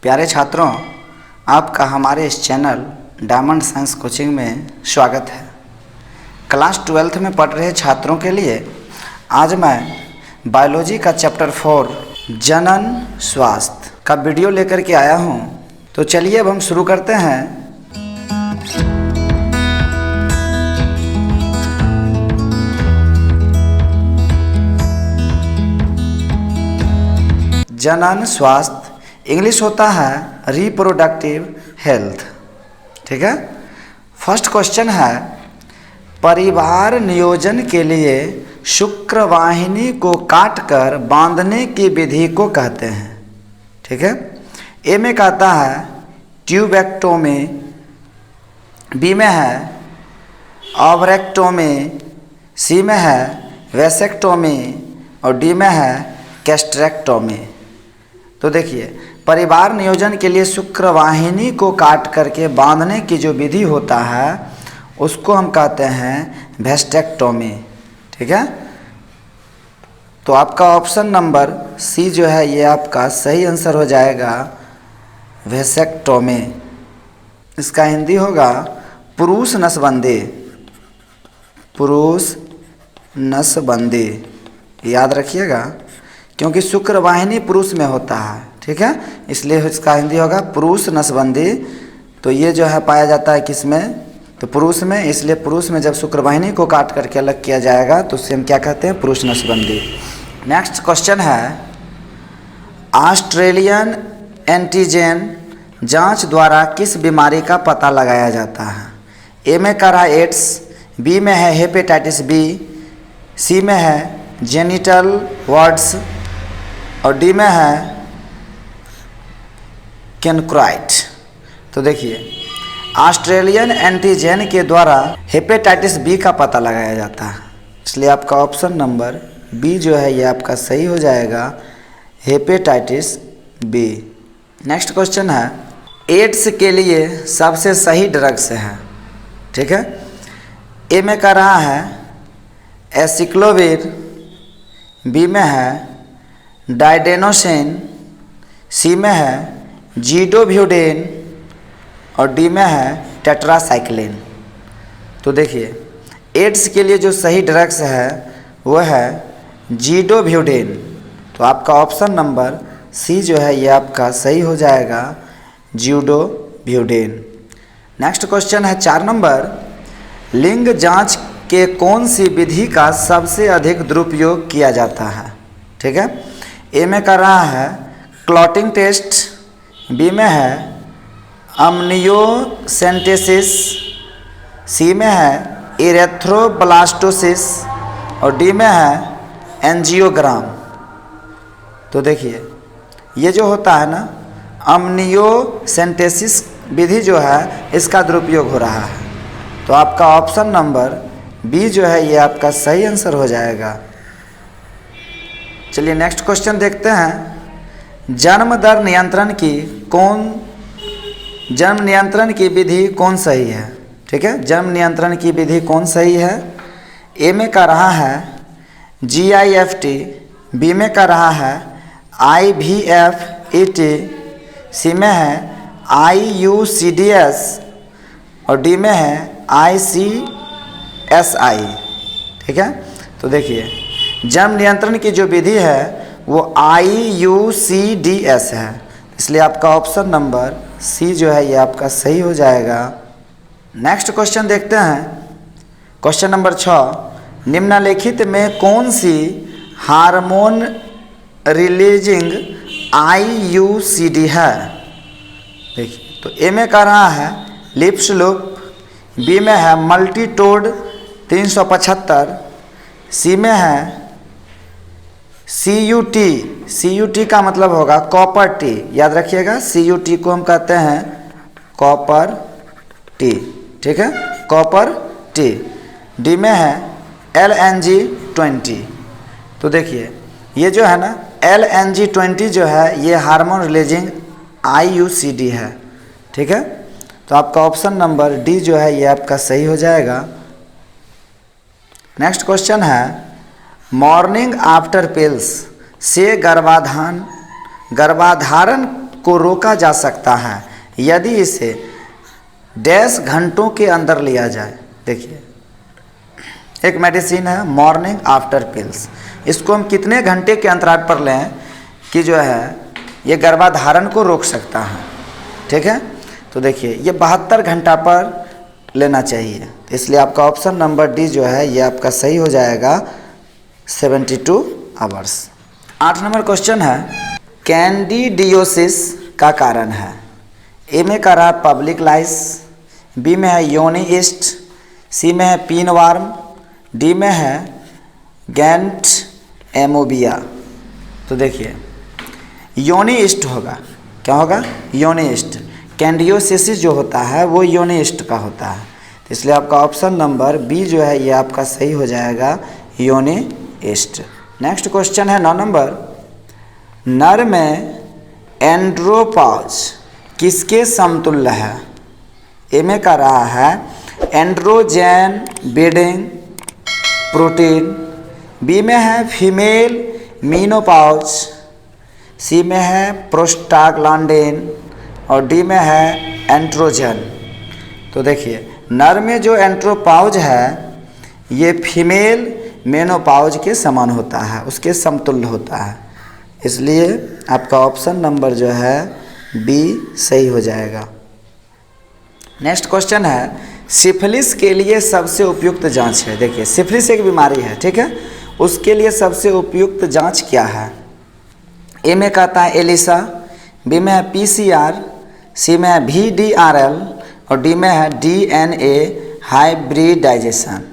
प्यारे छात्रों, आपका हमारे इस चैनल डायमंड साइंस कोचिंग में स्वागत है। क्लास 12th में पढ़ रहे छात्रों के लिए आज मैं बायोलॉजी का चैप्टर 4 जनन स्वास्थ्य का वीडियो लेकर के आया हूं। तो चलिए अब हम शुरू करते हैं। जनन स्वास्थ्य इंग्लिश होता है रिप्रोडक्टिव हेल्थ। ठीक है। फर्स्ट क्वेश्चन है, परिवार नियोजन के लिए शुक्रवाहिनी को काटकर बांधने की विधि को कहते हैं। ठीक है। ए में कहता है ट्यूबेक्टोमी, बी में है ओवरेक्टोमी, सी में है वेसेक्टोमी और डी में है कैस्ट्रेक्टोमी। तो देखिए, परिवार नियोजन के लिए शुक्रवाहिनी को काट करके बांधने की जो विधि होता है उसको हम कहते हैं वेस्टेक्टोमी। ठीक है। तो आपका ऑप्शन नंबर सी जो है ये आपका सही आंसर हो जाएगा, वेसेक्टोमी। इसका हिंदी होगा पुरुष नसबंदी। पुरुष नसबंदी याद रखिएगा, क्योंकि शुक्रवाहिनी पुरुष में होता है। ठीक है, इसलिए इसका हिंदी होगा पुरुष नसबंदी। तो ये जो है पाया जाता है किसमें, तो पुरुष में, इसलिए पुरुष में जब शुक्रवाहिनी को काट करके अलग किया जाएगा तो उसे हम क्या कहते हैं, पुरुष नसबंदी। नेक्स्ट क्वेश्चन है, ऑस्ट्रेलियन एंटीजन जांच द्वारा किस बीमारी का पता लगाया जाता है। ए में कह रहा है एड्स, बी में है हेपेटाइटिस बी, सी में है जेनिटल वार्ड्स और डी में है कैनक्राइट। तो देखिए, ऑस्ट्रेलियन एंटीजन के द्वारा हेपेटाइटिस बी का पता लगाया जाता है, इसलिए आपका ऑप्शन नंबर बी जो है ये आपका सही हो जाएगा, हेपेटाइटिस बी। नेक्स्ट क्वेश्चन है, एड्स के लिए सबसे सही ड्रग्स है। ठीक है। ए में कह रहा है एसिक्लोविर, बी में है डाइडेनोसिन, सी में है जीडोब्यूटेन और डी में है टेट्रासाइक्लिन। तो देखिए, एड्स के लिए जो सही ड्रग्स है वो है जीडोब्यूटेन। तो आपका ऑप्शन नंबर सी जो है ये आपका सही हो जाएगा, जीडोब्यूटेन। नेक्स्ट क्वेश्चन है 4 नंबर, लिंग जांच के कौन सी विधि का सबसे अधिक दुरुपयोग किया जाता है। ठीक है। ए में कर रहा है क्लॉटिंग टेस्ट, बी में है अम्नियोसेंटेसिस, सी में है इरेथ्रोब्लास्टोसिस और डी में है एंजियोग्राम। तो देखिए, ये जो होता है ना अम्नियोसेंटेसिस विधि जो है इसका दुरुपयोग हो रहा है। तो आपका ऑप्शन नंबर बी जो है ये आपका सही आंसर हो जाएगा। चलिए नेक्स्ट क्वेश्चन देखते हैं, जन्म दर नियंत्रण की विधि कौन सही है। ठीक है, जन्म नियंत्रण की विधि कौन सही है। ए में कह रहा है GIFT, बी में कह रहा है IVFET, सी में है IUCDS और डी में है ICSI। ठीक है। तो देखिए, जन्म नियंत्रण की जो विधि है वो IUCDS है, इसलिए आपका ऑप्शन नंबर सी जो है ये आपका सही हो जाएगा। नेक्स्ट क्वेश्चन देखते हैं, क्वेश्चन नंबर 6, निम्नलिखित में कौन सी हार्मोन रिलीजिंग IUCD है। देखिए, तो ए में कह रहा है लिप्स लूप, बी में है मल्टीटोड 375, सी में है CUT का मतलब होगा कॉपर टी। याद रखिएगा, CUT को हम कहते हैं कॉपर टी। ठीक है, कॉपर टी। डी में है LNG20। तो देखिए, ये जो है ना LNG20 जो है ये हार्मोन रिलीजिंग IUCD है। ठीक है। तो आपका ऑप्शन नंबर डी जो है ये आपका सही हो जाएगा। नेक्स्ट क्वेश्चन है, मॉर्निंग आफ्टर पिल्स से गर्भाधान को रोका जा सकता है यदि इसे डैश घंटों के अंदर लिया जाए। देखिए, एक मेडिसिन है मॉर्निंग आफ्टर पिल्स, इसको हम कितने घंटे के अंतराल पर लें कि जो है ये गर्भाधारण को रोक सकता है। ठीक है, तो देखिए ये 72 घंटा पर लेना चाहिए, इसलिए आपका ऑप्शन नंबर डी जो है ये आपका सही हो जाएगा, 72 आवर्स। 8 नंबर क्वेश्चन है, कैंडिडियोसिस का कारण है। ए में का रहा पब्लिक लाइस, बी में है योनि ईस्ट, सी में है पीन वार्म, डी में है गैंट एमोबिया। तो देखिए योनि ईस्ट होगा, क्या होगा, योनि ईस्ट। कैंडिडियोसिस जो होता है वो योनि ईस्ट का होता है, तो इसलिए आपका ऑप्शन नंबर बी जो है ये आपका सही हो जाएगा, योनि ईस्ट। नेक्स्ट क्वेश्चन है 9 नंबर, नर में एंड्रोपॉज किसके समतुल्य है। ए में का रहा है एंड्रोजन बीडिंग प्रोटीन, बी में है फीमेल मीनोपॉज, सी में है प्रोस्टाग्लैंडिन और डी में है एंड्रोजन। तो देखिए नर में जो एंड्रोपॉज है ये फीमेल मेनोपॉज के समान होता है, उसके समतुल्य होता है, इसलिए आपका ऑप्शन नंबर जो है बी सही हो जाएगा। नेक्स्ट क्वेश्चन है, सिफिलिस के लिए सबसे उपयुक्त जांच है। देखिए सिफिलिस एक बीमारी है, ठीक है, उसके लिए सबसे उपयुक्त जांच क्या है। ए में कहता है एलिसा, बी में है पीसीआर, सी में है VDRL और डी में है DNA हाइब्रिडाइजेशन।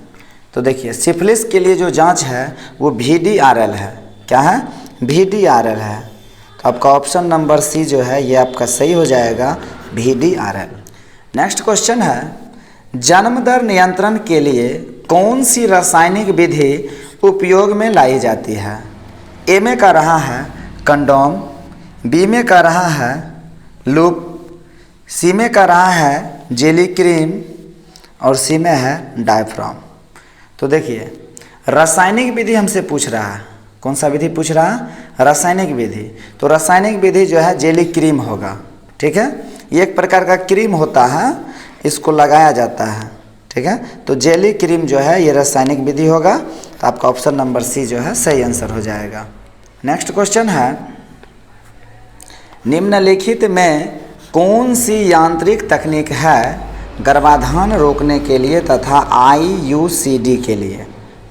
तो देखिए सिफिलिस के लिए जो जांच है वो VDRL है, क्या है, VDRL है, तो आपका ऑप्शन नंबर सी जो है ये आपका सही हो जाएगा, VDRL। नेक्स्ट क्वेश्चन है, जन्म दर नियंत्रण के लिए कौन सी रासायनिक विधि उपयोग में लाई जाती है। ए में का रहा है कंडोम, बी में का रहा है लूप, सी में का रहा है जेली क्रीम और सी में है डायफ्राम। तो देखिए रासायनिक विधि हमसे पूछ रहा है, कौन सा विधि पूछ रहा है, रासायनिक विधि। तो रासायनिक विधि जो है जेली क्रीम होगा, ठीक है, ये एक प्रकार का क्रीम होता है, इसको लगाया जाता है, ठीक है, तो जेली क्रीम जो है ये रासायनिक विधि होगा, तो आपका ऑप्शन नंबर सी जो है सही आंसर हो जाएगा। नेक्स्ट क्वेश्चन है, निम्नलिखित में कौन सी यांत्रिक तकनीक है गर्भाधान रोकने के लिए तथा IUCD के लिए।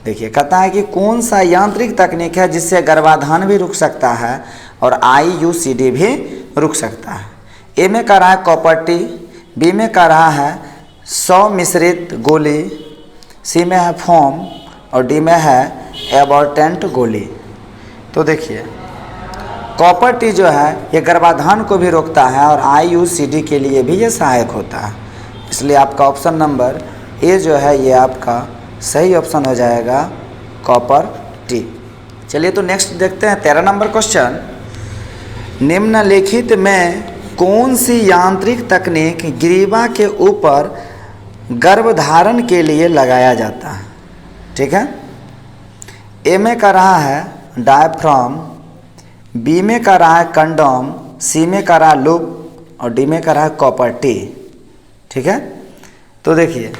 देखिए कहता है कि कौन सा यांत्रिक तकनीक है जिससे गर्भाधान भी रुक सकता है और IUCD भी रुक सकता है। ए में का रहा है कॉपर टी, बी में का रहा है 100 मिश्रित गोली, सी में है फोम और डी में है एबॉर्टेंट गोली। तो देखिए कॉपर टी जो है ये गर्भाधान को भी रोकता है और IUCD के लिए भी ये सहायक होता है, इसलिए आपका ऑप्शन नंबर ए जो है ये आपका सही ऑप्शन हो जाएगा, कॉपर टी। चलिए तो नेक्स्ट देखते हैं 13 नंबर क्वेश्चन, निम्नलिखित में कौन सी यांत्रिक तकनीक ग्रीवा के ऊपर गर्भधारण के लिए लगाया जाता है। ठीक है, ए में का रहा है डायफ्राम, बी में का रहा है कंडोम, सी में का रहा है लूप और डी में का रहा है कॉपर टी। ठीक है, तो देखिए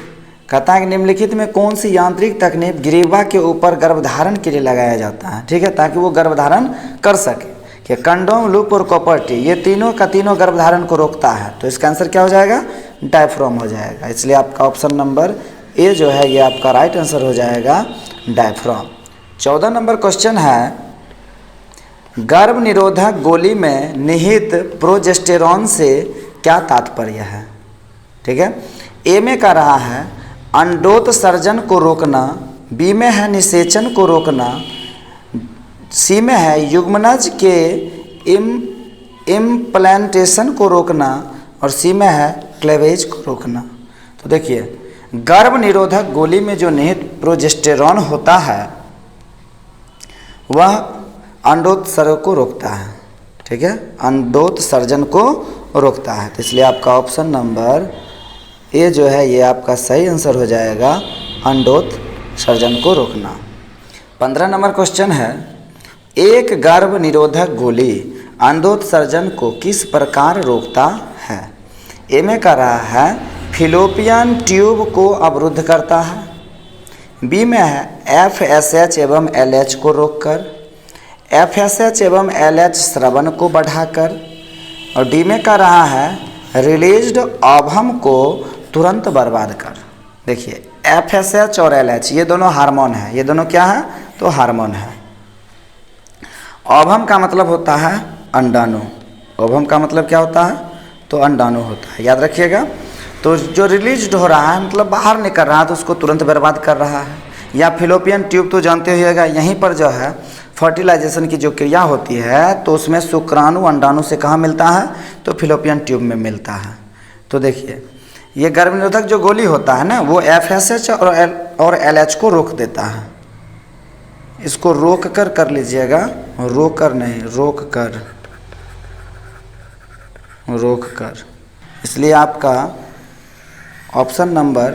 कहता है कि निम्नलिखित में कौन सी यांत्रिक तकनीक ग्रीवा के ऊपर गर्भधारण के लिए लगाया जाता है, ठीक है, ताकि वो गर्भधारण कर सके। कि कंडोम, लूप और कॉपर टी ये तीनों का तीनों गर्भधारण को रोकता है, तो इसका आंसर क्या हो जाएगा, डायफ्राम हो जाएगा, इसलिए आपका ऑप्शन नंबर ए जो है ये आपका राइट आंसर हो जाएगा, डायफ्राम। 14 नंबर क्वेश्चन है, गर्भ निरोधक गोली में निहित प्रोजेस्टेरॉन से क्या तात्पर्य है। ठीक है, ए में का रहा है अंडोत्सर्जन को रोकना, बी में है निषेचन को रोकना, सी में है युग्मनज के इम्प्लांटेशन को रोकना और सी में है क्लेवेज को रोकना। तो देखिए गर्भ निरोधक गोली में जो निहित प्रोजेस्टेरॉन होता है वह अंडोत्सर्जन को रोकता है, ठीक है, अंडोत्सर्जन को रोकता है, तो इसलिए आपका ऑप्शन नंबर ए जो है ये आपका सही आंसर हो जाएगा, अंडोत्सर्जन को रोकना। 15 नंबर क्वेश्चन है, एक गर्भ निरोधक गोली अंडोत्सर्जन को किस प्रकार रोकता है? ए में कह रहा है फिलोपियन ट्यूब को अवरुद्ध करता है। बी में है FSH एवं LH को रोककर, FSH एवं LH स्रवण को बढ़ाकर, और डी में कह रहा है रिलीज्ड ओवम को तुरंत बर्बाद कर। देखिए FSH और LH ये दोनों हार्मोन है, ये दोनों क्या है? तो हार्मोन है। ओवम का मतलब होता है अंडाणु, ओवम का मतलब क्या होता है? तो अंडाणु होता है, याद रखिएगा। तो जो रिलीज्ड हो रहा है मतलब बाहर निकल रहा है तो उसको तुरंत बर्बाद कर रहा है। या फिलोपियन ट्यूब तो जानते होइएगा, यहीं पर जो है फर्टिलाइजेशन की जो क्रिया होती है तो उसमें शुक्राणु अंडाणु से कहाँ मिलता है? तो फिलोपियन ट्यूब में मिलता है। तो देखिए ये गर्भनिरोधक जो गोली होता है ना वो FSH और LH को रोक देता है। इसको रोक कर लीजिएगा, रोक कर नहीं, रोक कर। इसलिए आपका ऑप्शन नंबर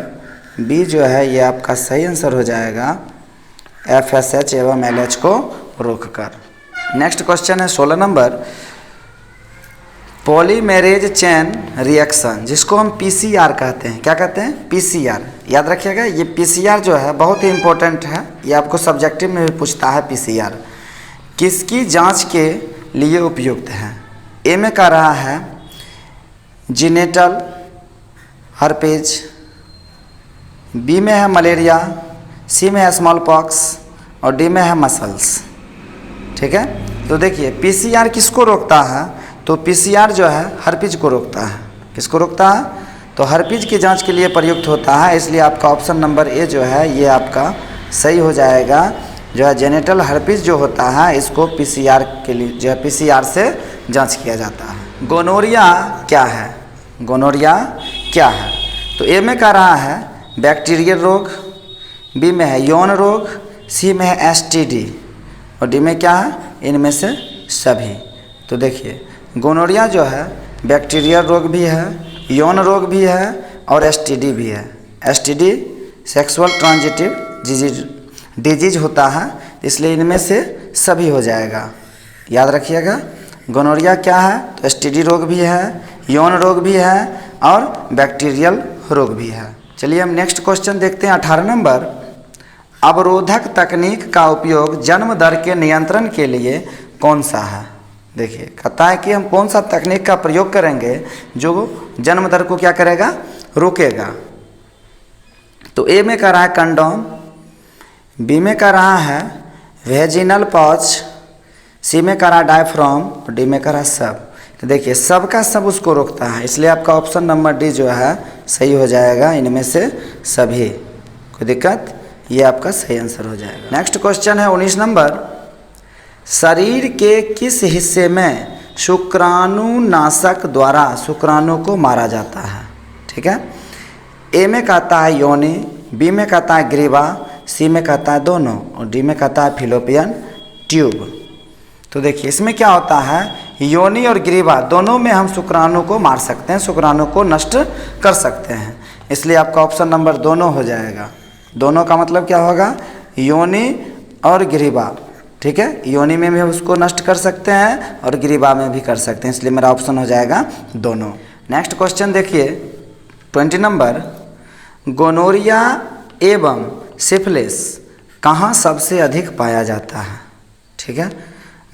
बी जो है ये आपका सही आंसर हो जाएगा, FSH एवं LH को रोककर। नेक्स्ट क्वेश्चन है 16 नंबर, पॉलीमेरेज चेन रिएक्शन जिसको हम PCR कहते हैं। क्या कहते हैं? PCR। याद रखिएगा ये PCR जो है बहुत ही इंपॉर्टेंट है, ये आपको सब्जेक्टिव में भी पूछता है। PCR किसकी जांच के लिए उपयुक्त है? ए में कह रहा है जीनेटल हर्पेज, बी में है मलेरिया, सी में है स्मॉल पॉक्स और डी में है मसल्स। ठीक है, तो देखिए PCR किसको रोकता है? तो PCR जो है हर्पीज को रोकता है। किसको रोकता है? तो हर्पीज की जांच के लिए प्रयुक्त होता है। इसलिए आपका ऑप्शन नंबर ए जो है ये आपका सही हो जाएगा। जो है जेनेटल हर्पीज जो होता है इसको PCR के लिए जो है PCR से जांच किया जाता है। गोनोरिया क्या है? गोनोरिया क्या है? तो ए में कह रहा है बैक्टीरियल रोग, बी में है यौन रोग, सी में है STD और डी में क्या है? इनमें से सभी। तो देखिए गोनोरिया जो है बैक्टीरियल रोग भी है, यौन रोग भी है और STD भी है। STD सेक्सुअल ट्रांजिटिव डिजीज होता है, इसलिए इनमें से सभी हो जाएगा। याद रखिएगा गोनोरिया क्या है? तो STD रोग भी है, यौन रोग भी है और बैक्टीरियल रोग भी है। चलिए हम नेक्स्ट क्वेश्चन देखते हैं 18 नंबर, अवरोधक तकनीक का उपयोग जन्म दर के नियंत्रण के लिए कौन सा है? देखिए कहता है कि हम कौन सा तकनीक का प्रयोग करेंगे जो जन्म दर को क्या करेगा? रोकेगा। तो ए में कह रहा है कंडोम, बी में कह रहा है वेजिनल पाउच, सी में कह रहा है डायफ्राम और डी में कह रहा है सब। तो देखिए सब का सब उसको रोकता है, इसलिए आपका ऑप्शन नंबर डी जो है सही हो जाएगा, इनमें से सभी। कोई दिक्कत? ये आपका सही आंसर हो जाएगा। नेक्स्ट क्वेश्चन है 19 नंबर, शरीर के किस हिस्से में शुक्राणुनाशक द्वारा शुक्राणु को मारा जाता है? ठीक है, ए में कहता है योनि, बी में कहता है ग्रीवा, सी में कहता है दोनों और डी में कहता है फिलोपियन ट्यूब। तो देखिए इसमें क्या होता है, योनि और ग्रीवा दोनों में हम शुक्राणु को मार सकते हैं, शुक्राणु को नष्ट कर सकते हैं, इसलिए आपका ऑप्शन नंबर दोनों हो जाएगा। दोनों का मतलब क्या होगा? योनि और ग्रीवा। ठीक है, योनि में भी उसको नष्ट कर सकते हैं और ग्रीवा में भी कर सकते हैं, इसलिए मेरा ऑप्शन हो जाएगा दोनों। नेक्स्ट क्वेश्चन देखिए 20 नंबर, गोनोरिया एवं सिफिलिस कहाँ सबसे अधिक पाया जाता है? ठीक है,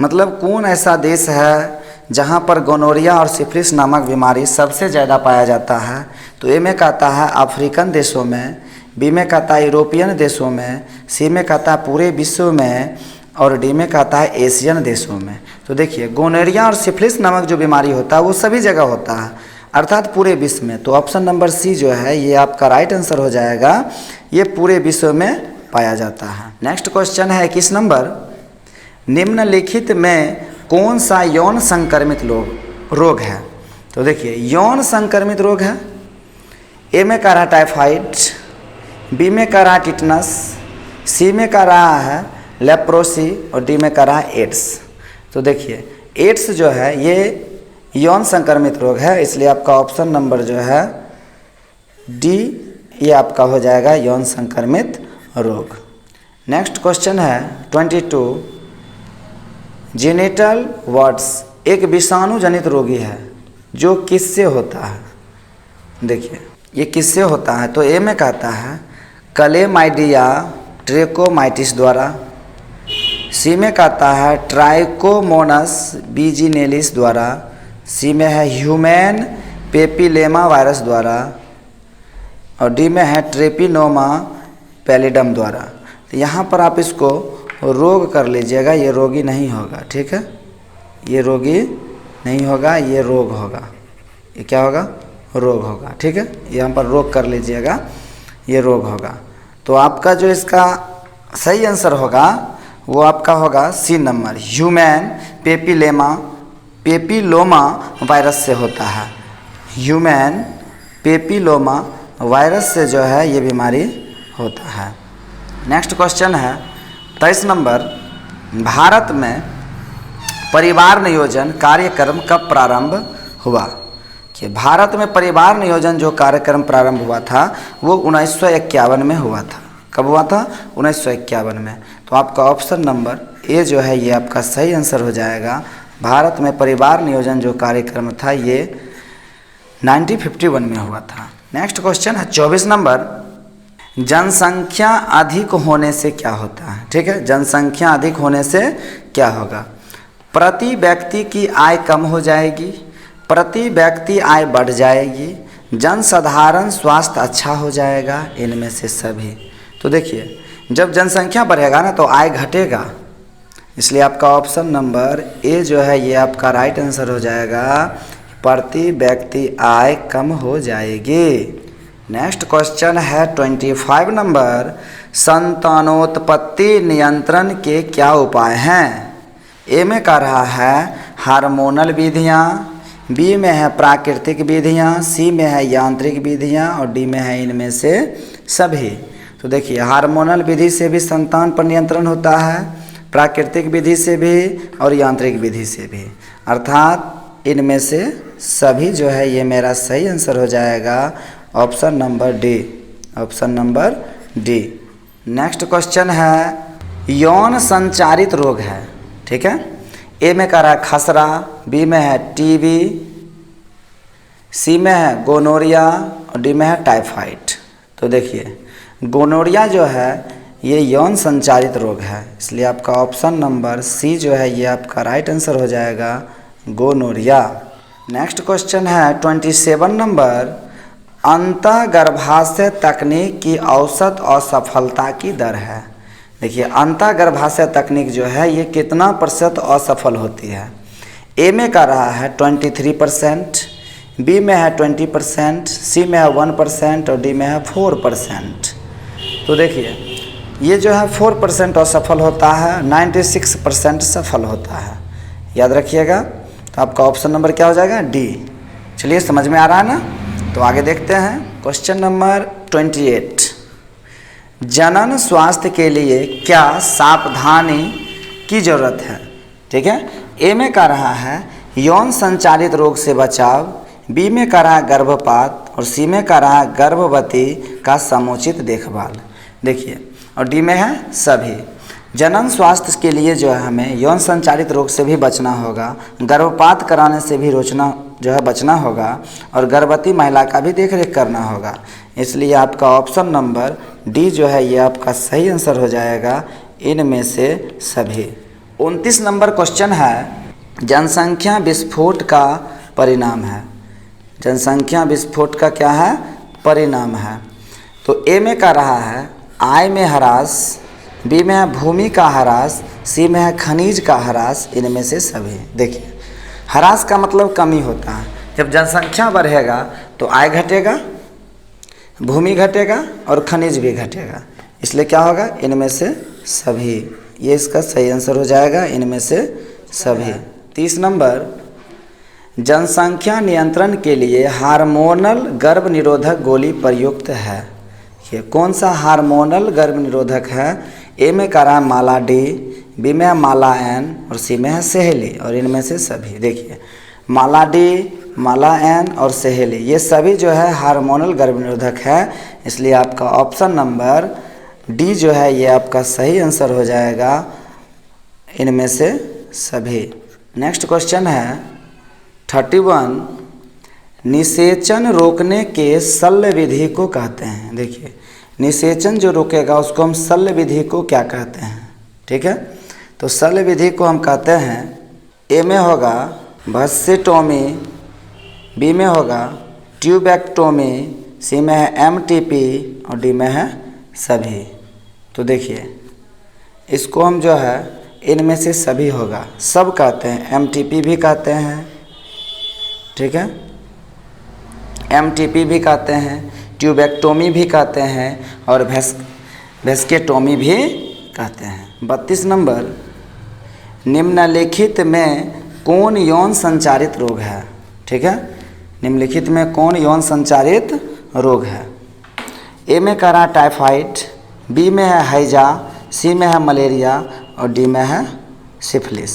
मतलब कौन ऐसा देश है जहाँ पर गोनोरिया और सिफिलिस नामक बीमारी सबसे ज़्यादा पाया जाता है? तो ए में कहता है अफ्रीकन देशों में, बी में कहता है यूरोपियन देशों में, सी में कहता है पूरे विश्व में और डी में कहता है एशियन देशों में। तो देखिए गोनोरिया और सिफिलिस नामक जो बीमारी होता है वो सभी जगह होता है, अर्थात पूरे विश्व में। तो ऑप्शन नंबर सी जो है ये आपका राइट आंसर हो जाएगा, ये पूरे विश्व में पाया जाता है। नेक्स्ट क्वेश्चन है 21 नंबर, निम्नलिखित में कौन सा यौन संक्रमित रोग है? तो देखिए यौन संक्रमित रोग है, ए में कह रहा है टाइफाइड, बी में कह रहा है टिटनस, सी में कह रहा है लेप्रोसी और डी में कह रहा है एड्स। तो देखिए एड्स जो है ये यौन संक्रमित रोग है, इसलिए आपका ऑप्शन नंबर जो है डी ये आपका हो जाएगा यौन संक्रमित रोग। नेक्स्ट क्वेश्चन है 22, जेनिटल वार्ड्स एक विषाणु जनित रोगी है जो किससे होता है। देखिए ये किससे होता है, तो ए में कहता है क्लेमाइडिया ट्रेकोमाइटिस द्वारा, सी में कहता है ट्राइकोमोनस बिजिनेलिस द्वारा, सी में है ह्यूमन पेपिलेमा वायरस द्वारा, और डी में है ट्रेपिनोमा पैलिडम द्वारा। तो यहाँ पर आप इसको रोग कर लीजिएगा, ये रोगी नहीं होगा, ठीक है, ये रोगी नहीं होगा, ये रोग होगा। ये क्या होगा, रोग होगा, ठीक है, यहाँ पर रोग कर लीजिएगा, ये रोग होगा। तो आपका जो इसका सही आंसर होगा वो आपका होगा C number, human papilloma virus से होता है। ह्यूमन पेपिलोमा वायरस से जो है ये बीमारी होता है। नेक्स्ट क्वेश्चन है 23 नंबर, भारत में परिवार नियोजन कार्यक्रम कब प्रारंभ हुआ। कि भारत में परिवार नियोजन जो कार्यक्रम प्रारंभ हुआ था वो 1951 में हुआ था। कब हुआ था, 1951 में। तो आपका ऑप्शन नंबर ए जो है ये आपका सही आंसर हो जाएगा। भारत में परिवार नियोजन जो कार्यक्रम था ये 1951 में हुआ था। नेक्स्ट क्वेश्चन है 24 नंबर, जनसंख्या अधिक होने से क्या होता है। ठीक है, जनसंख्या अधिक होने से क्या होगा। प्रति व्यक्ति की आय कम हो जाएगी, प्रति व्यक्ति आय बढ़ जाएगी, जनसाधारण स्वास्थ्य अच्छा हो जाएगा, इनमें से सभी। तो देखिए जब जनसंख्या बढ़ेगा ना तो आय घटेगा, इसलिए आपका ऑप्शन नंबर ए जो है ये आपका राइट आंसर हो जाएगा। प्रति व्यक्ति आय कम हो जाएगी। नेक्स्ट क्वेश्चन है 25 नंबर, संतानोत्पत्ति नियंत्रण के क्या उपाय हैं। ए में कह रहा है हार्मोनल विधियाँ, बी में है प्राकृतिक विधियाँ, सी में है यांत्रिक विधियाँ और डी में है इनमें से सभी। तो देखिए हार्मोनल विधि से भी संतान पर नियंत्रण होता है, प्राकृतिक विधि से भी और यांत्रिक विधि से भी, अर्थात इनमें से सभी जो है ये मेरा सही आंसर हो जाएगा। Option number D, option number D. Next question है यौन संचारित रोग है। ठीक है, ए में कह रहा है खसरा, बी में है टीबी, सी में है गोनोरिया और डी में है टाइफाइड। तो देखिए गोनोरिया जो है ये यौन संचारित रोग है, इसलिए आपका ऑप्शन नंबर सी जो है ये आपका राइट आंसर हो जाएगा, गोनोरिया। नेक्स्ट क्वेश्चन है 27 नंबर, अंतःगर्भाशय तकनीक की औसत असफलता की दर है। देखिए अंतःगर्भाशय तकनीक जो है ये कितना % असफल होती है। ए में कह रहा है 23%, बी में है 20%, सी में है 1% और डी में है 4%। तो देखिए ये जो है 4% असफल होता है, 96% सफल होता है, याद रखिएगा। तो आपका ऑप्शन नंबर क्या हो जाएगा, डी। चलिए समझ में आ रहा है ना, तो आगे देखते हैं क्वेश्चन नंबर 28, जनन स्वास्थ्य के लिए क्या सावधानी की जरूरत है। ठीक है, ए में कह रहा है यौन संचारित रोग से बचाव, बी में कह रहा है गर्भपात और सी में कह रहा है गर्भवती का समुचित देखभाल। देखिए और डी में है सभी। जनन स्वास्थ्य के लिए जो है हमें यौन संचारित रोग से भी बचना होगा, गर्भपात कराने से भी बचना होगा और गर्भवती महिला का भी देखरेख करना होगा, इसलिए आपका ऑप्शन नंबर डी जो है ये आपका सही आंसर हो जाएगा, इनमें से सभी। 29 नंबर क्वेश्चन है जनसंख्या विस्फोट का परिणाम है। जनसंख्या विस्फोट का क्या है, परिणाम है। तो ए में कह रहा है आय में ह्रास, बी में है भूमि का ह्रास, सी में है खनिज का ह्रास, इनमें से सभी। देखिए ह्रास का मतलब कमी होता है, जब जनसंख्या बढ़ेगा तो आय घटेगा, भूमि घटेगा और खनिज भी घटेगा, इसलिए क्या होगा, इनमें से सभी। ये इसका सही आंसर हो जाएगा, इनमें से सभी। 30 नंबर, जनसंख्या नियंत्रण के लिए हार्मोनल गर्भ निरोधक गोली प्रयुक्त है। ये कौन सा हार्मोनल गर्भ निरोधक है। ए में कह रहा है माला डी, बी में है माला एन और सी में है सहेली और इनमें से सभी। देखिए माला डी, माला एन और सहेली ये सभी जो है हार्मोनल गर्भ निरोधक है, इसलिए आपका ऑप्शन नंबर डी जो है ये आपका सही आंसर हो जाएगा, इनमें से सभी। नेक्स्ट क्वेश्चन है 31, निषेचन रोकने के शल्य विधि को कहते हैं। देखिए, निषेचन जो रोकेगा उसको हम शल्य विधि को क्या कहते हैं, ठीक है। तो शल्य विधि को हम कहते हैं, ए में होगा वैसेक्टोमी, बी में होगा ट्यूबेक्टोमी, सी में है एमटीपी और डी में है सभी। तो देखिए, इसको हम जो है इनमें से सभी होगा, सब कहते हैं, एमटीपी भी कहते हैं, ठीक है, एमटीपी भी कहते हैं, ट्यूबेक्टोमी भी कहते हैं और वेस्केटोमी भी कहते हैं। 32 नंबर, निम्नलिखित में कौन यौन संचारित रोग है, ठीक है, निम्नलिखित में कौन यौन संचारित रोग है। ए में कह रहा है टाइफाइड, बी में है हैजा, सी में है मलेरिया और डी में है सिफिलिस।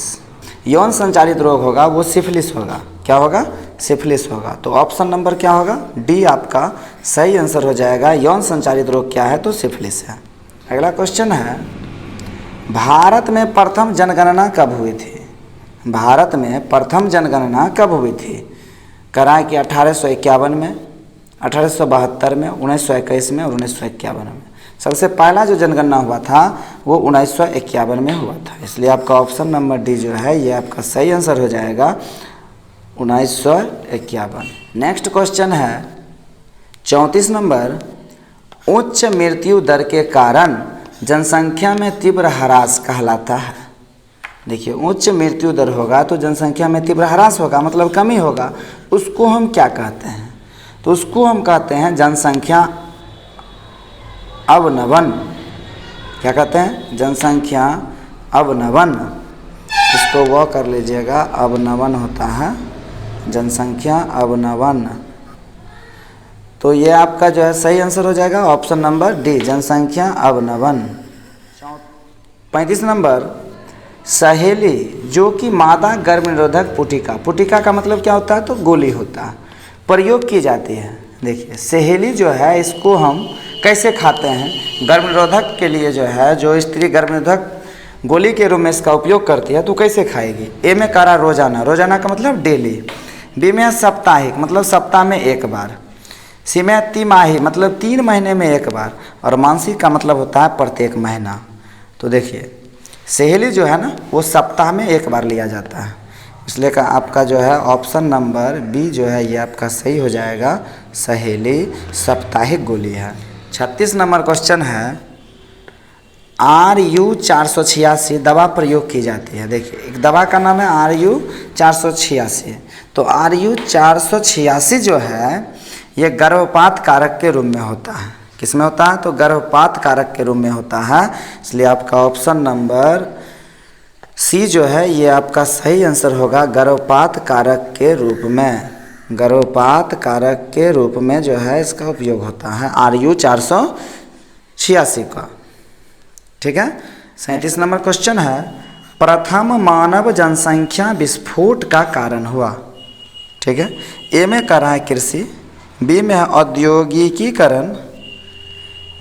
यौन संचारित रोग होगा वो सिफिलिस होगा। क्या होगा? सिफिलिस होगा। तो ऑप्शन नंबर क्या होगा? डी आपका सही आंसर हो जाएगा। यौन संचारित रोग क्या है? तो सिफिलिस है। अगला क्वेश्चन है, भारत में प्रथम जनगणना कब हुई थी? भारत में प्रथम जनगणना कब हुई थी? कराए कि 1851 में, 1872 में, 1921 में और 1951 में। सबसे पहला जो जनगणना हुआ था वो 1951 में हुआ था, इसलिए आपका ऑप्शन नंबर डी जो है ये आपका सही आंसर हो जाएगा 1951। नेक्स्ट क्वेश्चन है 34 नंबर, उच्च मृत्यु दर के कारण जनसंख्या में तीव्र ह्रास कहलाता है। देखिए, उच्च मृत्यु दर होगा तो जनसंख्या में तीव्र ह्रास होगा, मतलब कमी होगा। उसको हम क्या कहते हैं? तो उसको हम कहते हैं जनसंख्या अवनवन। क्या कहते हैं? जनसंख्या अवनवन। इसको वह कर लीजिएगा, अवनवन होता है जनसंख्या अवनवन। तो ये आपका जो है सही आंसर हो जाएगा ऑप्शन नंबर डी, जनसंख्या अवनवन। 35 नंबर, सहेली जो कि मादा गर्भ निरोधक पुटिका, पुटिका का मतलब क्या होता है? तो गोली होता है, प्रयोग की जाती है। देखिए, सहेली जो है इसको हम कैसे खाते हैं? गर्भ निरोधक के लिए जो है, जो स्त्री गर्भ निरोधक गोली के रूप में इसका उपयोग करती है तो कैसे खाएगी? ए में करा रोजाना, रोजाना का मतलब डेली। बी में साप्ताहिक, मतलब सप्ताह में एक बार। सी में तिमाही, मतलब 3 महीने में एक बार। और मासिक का मतलब होता है प्रत्येक महीना। तो देखिए, सहेली जो है ना वो सप्ताह में एक बार लिया जाता है, इसलिए का आपका जो है ऑप्शन नंबर बी जो है ये आपका सही हो जाएगा, सहेली साप्ताहिक गोली है। 36 नंबर क्वेश्चन है, RU 486 दवा प्रयोग की जाती है। देखिए, एक दवा का नाम है RU 486। तो RU 486 जो है ये गर्भपात कारक के रूप में होता है। किस में होता है? तो गर्भपात कारक के रूप में होता है, इसलिए आपका ऑप्शन नंबर सी जो है ये आपका सही आंसर होगा, गर्भपात कारक के रूप में। गर्भपात कारक के रूप में जो है इसका उपयोग होता है RU 486 का, ठीक है। 37 नंबर क्वेश्चन है, प्रथम मानव जनसंख्या विस्फोट का कारण हुआ। ठीक है, ए में कह रहा है कृषि, बी में है औद्योगिकीकरण,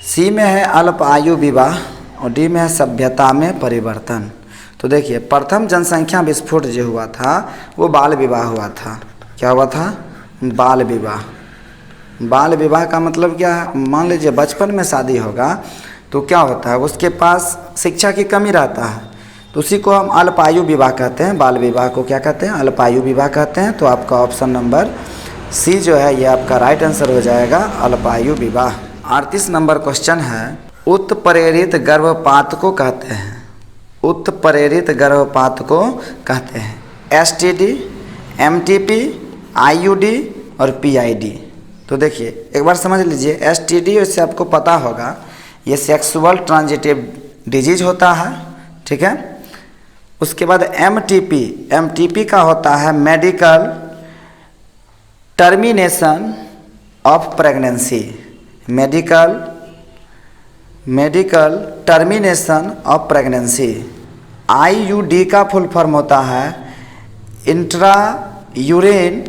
सी में है अल्प आयु विवाह और डी में है सभ्यता में परिवर्तन। तो देखिए, प्रथम जनसंख्या विस्फोट जो हुआ था वो बाल विवाह हुआ था। क्या हुआ था? बाल विवाह। बाल विवाह का मतलब क्या है? मान लीजिए बचपन में शादी होगा तो क्या होता है, उसके पास शिक्षा की कमी रहता है, तो उसी को हम अल्पायु विवाह कहते हैं। बाल विवाह को क्या कहते हैं? अल्पायु विवाह कहते हैं। तो आपका ऑप्शन नंबर सी जो है ये आपका राइट आंसर हो जाएगा, अल्पायु विवाह। 38 नंबर क्वेश्चन है, उत्प्रेरित गर्भपात को कहते हैं। उत्प्रेरित गर्भपात को कहते हैं STD, MTP, IUD और PID। तो देखिए, एक बार समझ लीजिए, STD इससे आपको पता होगा ये सेक्सुअल ट्रांजिटिव डिजीज होता है, ठीक है। उसके बाद MTP का होता है medical termination of pregnancy. Medical termination of pregnancy. IUD का फुल फॉर्म होता है इंट्रा यूरिन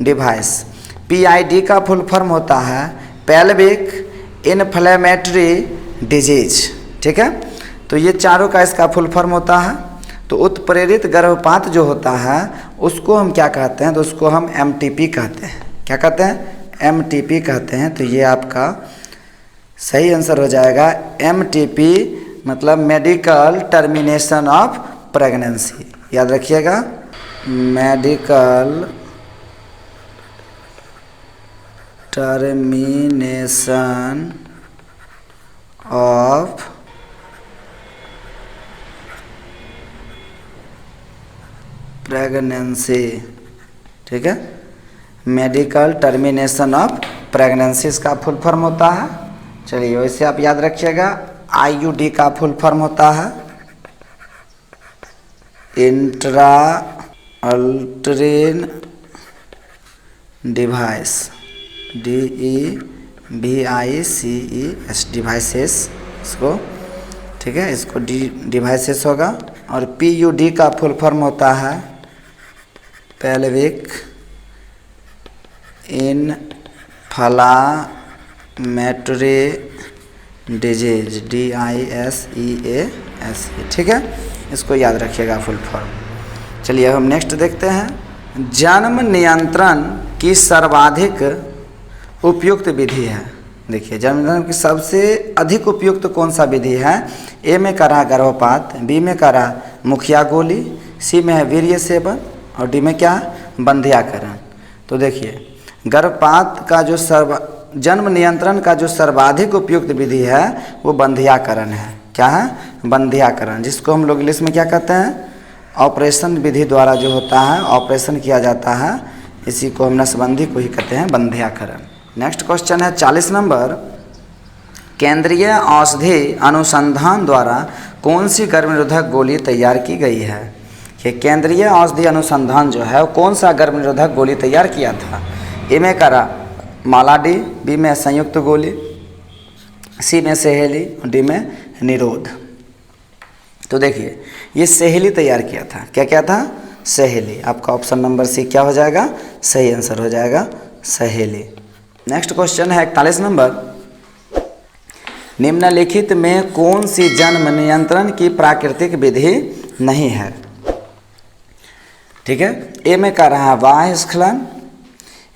डिवाइस। PID का फुल फॉर्म होता है पेल्विक इन्फ्लेमेटरी डिजीज। ठीक है, तो ये चारों का इसका फुल फॉर्म होता है। तो उत्प्रेरित गर्भपात जो होता है उसको हम क्या कहते हैं, तो उसको हम एमटीपी कहते हैं। क्या कहते हैं? एमटीपी कहते हैं। तो ये आपका सही आंसर हो जाएगा एमटीपी, मतलब मेडिकल टर्मिनेशन ऑफ प्रेगनेंसी। याद रखिएगा, मेडिकल टर्मिनेशन ऑफ प्रेगनेंसी। ठीक है, मेडिकल टर्मिनेशन ऑफ प्रेगनेंसी इसका फुल फॉर्म होता है। चलिए वैसे आप याद रखिएगा, आईयूडी का फुल फॉर्म होता है इंट्रा अल्ट्रेन डिवाइस, DEVICES, डिवाइसेस इसको। ठीक है, इसको डिवाइसेस होगा। और PUD का फुल फॉर्म होता है पेल्विक इन्फ्लामेटरी डिजीज, DISEAS। ठीक है, इसको याद रखिएगा फुल फॉर्म। चलिए हम नेक्स्ट देखते हैं, जन्म नियंत्रण की सर्वाधिक उपयुक्त विधि है। देखिए, जन्म नियंत्रण की सबसे अधिक उपयुक्त कौन सा विधि है? ए में करा गर्भपात, बी में करा मुखिया गोली, सी में है वीर्य सेवन और डी में क्या? बंध्याकरण। तो देखिए, गर्भपात का जो जन्म नियंत्रण का जो सर्वाधिक उपयुक्त विधि है वो बंध्याकरण है। क्या है? बंध्याकरण, जिसको हम लोग इंग्लिश में क्या कहते हैं? ऑपरेशन विधि द्वारा जो होता है, ऑपरेशन किया जाता है, इसी को हम नसबंदी को ही कहते हैं बंध्याकरण। नेक्स्ट क्वेश्चन है 40 नंबर, केंद्रीय औषधि अनुसंधान द्वारा कौन सी गर्भ निरोधक गोली तैयार की गई है? कि केंद्रीय औषधि अनुसंधान जो है वो कौन सा गर्भ निरोधक गोली तैयार किया था? ए में करा मालाडी, बी में संयुक्त गोली, सी में सहेली, डी में निरोध। तो देखिए, ये सहेली तैयार किया था। क्या क्या था? सहेली। आपका ऑप्शन नंबर सी क्या हो जाएगा? सही आंसर हो जाएगा सहेली। नेक्स्ट क्वेश्चन है 41 नंबर, निम्नलिखित में कौन सी जन्म नियंत्रण की प्राकृतिक विधि नहीं है? ठीक है, ए में कह रहा है बाह्य स्खलन,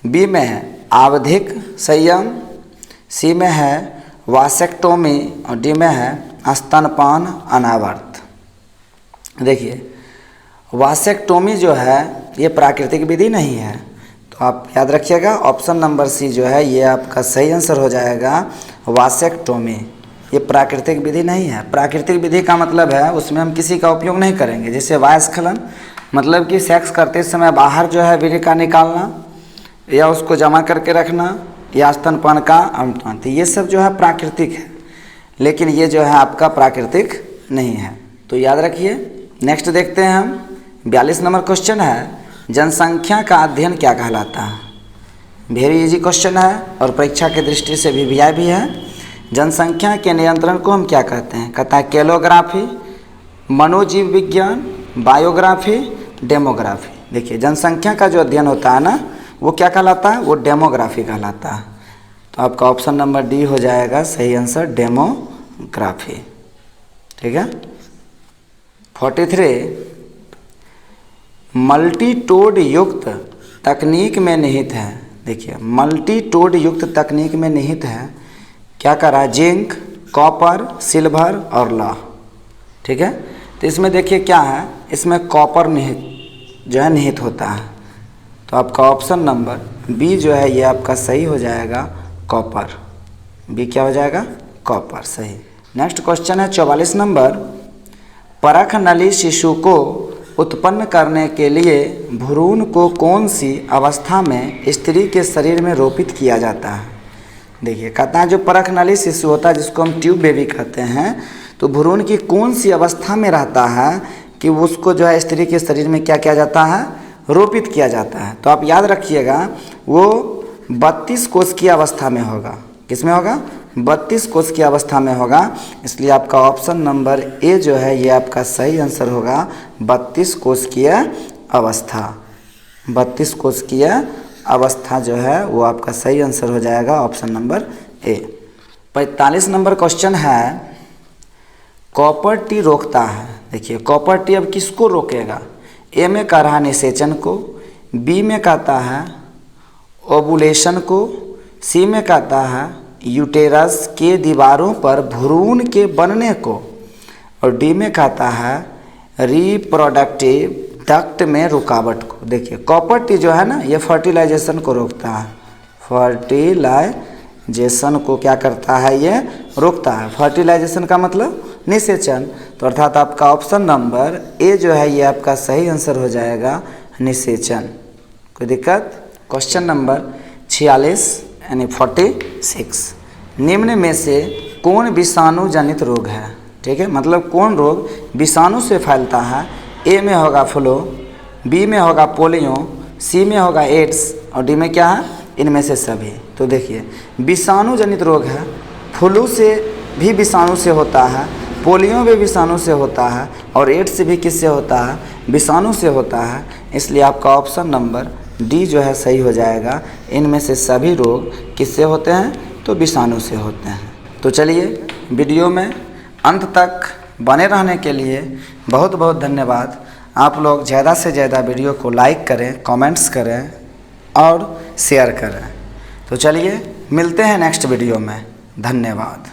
बी में है आवधिक संयम, सी में है वासेक्टोमी और डी में है स्तनपान अनावर्त। देखिए, वासेक्टोमी जो है ये प्राकृतिक विधि नहीं है, तो आप याद रखिएगा ऑप्शन नंबर सी जो है ये आपका सही आंसर हो जाएगा वासेक्टोमी। ये प्राकृतिक विधि नहीं है। प्राकृतिक विधि का मतलब है उसमें हम किसी का उपयोग नहीं करेंगे। जैसे वायस्खलन मतलब कि सेक्स करते समय बाहर जो है वीर्य का निकालना या उसको जमा करके रखना या स्तनपान का अनुपान, तो ये सब जो है प्राकृतिक है, लेकिन ये जो है आपका प्राकृतिक नहीं है। तो याद रखिए। नेक्स्ट देखते हैं हम 42 नंबर क्वेश्चन है, जनसंख्या का अध्ययन क्या कहलाता है? वेरी इजी क्वेश्चन है और परीक्षा की दृष्टि से VVI भी है। जनसंख्या के नियंत्रण को हम क्या कहते हैं? कहता है कैलोग्राफी, मनोजीव विज्ञान, बायोग्राफी, डेमोग्राफी। देखिए, जनसंख्या का जो अध्ययन होता है ना वो क्या कहलाता है? वो डेमोग्राफी कहलाता है। तो आपका ऑप्शन नंबर डी हो जाएगा सही आंसर, डेमोग्राफी। ठीक है। 43 मल्टीटोड युक्त तकनीक में निहित है। देखिए, मल्टीटोड युक्त तकनीक में निहित है, क्या करा? जिंक, कॉपर, सिल्वर और लौह। ठीक है, तो इसमें देखिए क्या है, इसमें कॉपर निहित जो है निहित होता है। तो आपका ऑप्शन नंबर बी जो है ये आपका सही हो जाएगा, कॉपर। बी क्या हो जाएगा? कॉपर, सही। नेक्स्ट क्वेश्चन है 44 नंबर, परख नली शिशु को उत्पन्न करने के लिए भ्रूण को कौन सी अवस्था में स्त्री के शरीर में रोपित किया जाता है? देखिए, कहता है जो परख नली शिशु होता है जिसको हम ट्यूब बेबी कहते हैं, तो भ्रूण की कौन सी अवस्था में रहता है कि उसको जो है स्त्री के शरीर में क्या किया जाता है? रोपित किया जाता है। तो आप याद रखिएगा वो 32 कोष की अवस्था में होगा। किस में होगा? 32 कोष की अवस्था में होगा। इसलिए आपका ऑप्शन नंबर ए जो है ये आपका सही आंसर होगा, 32 कोष की अवस्था। 32 कोष की अवस्था जो है वो आपका सही आंसर हो जाएगा, option number A. 45 number question है, कॉपर टी रोकता है। देखिए कॉपर टी अब किसको रोकेगा? ए में कह रहा है निषेचन को, बी में कहता है ओवुलेशन को, सी में कहता है यूटेरस के दीवारों पर भ्रूण के बनने को, और डी में कहता है रिप्रोडक्टिव डक्ट में रुकावट को। देखिए कॉपर टी जो है ना, ये फर्टिलाइजेशन को रोकता है। फर्टिलाइजेशन को क्या करता है? ये रोकता है। फर्टिलाइजेशन का मतलब निषेचन। तो अर्थात आपका ऑप्शन नंबर ए जो है ये आपका सही आंसर हो जाएगा, निषेचन। कोई दिक्कत? क्वेश्चन नंबर 46 यानी 46, निम्न में से कौन विषाणु जनित रोग है? ठीक है, मतलब कौन रोग विषाणु से फैलता है? ए में होगा फ्लू, बी में होगा पोलियो, सी में होगा एड्स, और डी में क्या है? इनमें से सभी। तो देखिए विषाणु जनित रोग है, फ्लू से भी विषाणु से होता है, पोलियो भी विषाणु से होता है, और एड्स भी किससे होता है? विषाणु से होता है। इसलिए आपका ऑप्शन नंबर डी जो है सही हो जाएगा। इनमें से सभी रोग किससे होते हैं? तो विषाणु से होते हैं। तो चलिए वीडियो में अंत तक बने रहने के लिए बहुत बहुत धन्यवाद। आप लोग ज़्यादा से ज़्यादा वीडियो को लाइक करें, कमेंट्स करें और शेयर करें। तो चलिए मिलते हैं नेक्स्ट वीडियो में। धन्यवाद।